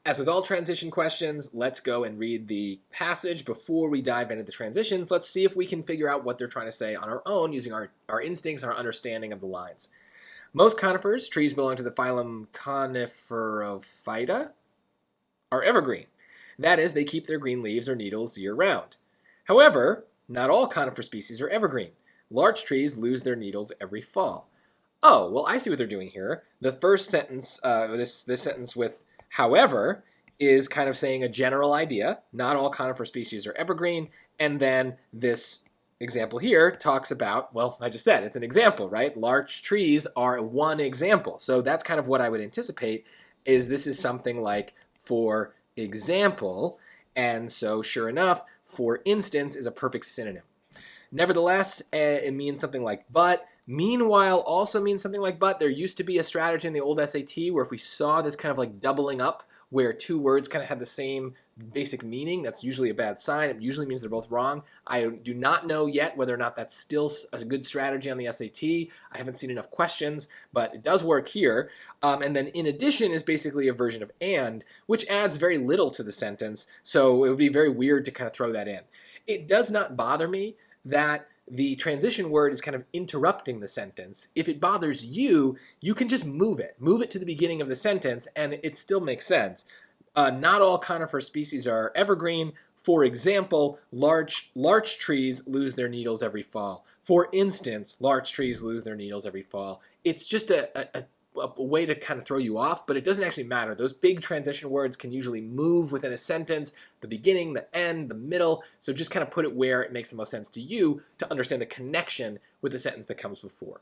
As with all transition questions, let's go and read the passage before we dive into the transitions. Let's see if we can figure out what they're trying to say on our own using our instincts and our understanding of the lines. Most conifers, trees belong to the phylum Coniferophyta, are evergreen. That is, they keep their green leaves or needles year-round. However, not all conifer species are evergreen. Larch trees lose their needles every fall. Oh, well, I see what they're doing here. The first sentence, this sentence with however, is kind of saying a general idea. Not all conifer species are evergreen. And then this example here talks about, well, I just said, it's an example, right? Larch trees are one example. So that's kind of what I would anticipate is this is something like, for example, and so sure enough, for instance is a perfect synonym. Nevertheless, it means something like but. Meanwhile also means something like but. There used to be a strategy in the old SAT where if we saw this kind of like doubling up where two words kind of had the same basic meaning, that's usually a bad sign. It usually means they're both wrong. I do not know yet whether or not that's still a good strategy on the SAT. I haven't seen enough questions, but it does work here. And then in addition is basically a version of and, which adds very little to the sentence, so it would be very weird to kind of throw that in. It does not bother me that the transition word is kind of interrupting the sentence. If it bothers you, you can just move it. Move it to the beginning of the sentence and it still makes sense. Not all conifer species are evergreen. For example, larch trees lose their needles every fall. For instance, larch trees lose their needles every fall. It's just a way to kind of throw you off, but it doesn't actually matter. Those big transition words can usually move within a sentence, the beginning, the end, the middle, so just kind of put it where it makes the most sense to you to understand the connection with the sentence that comes before.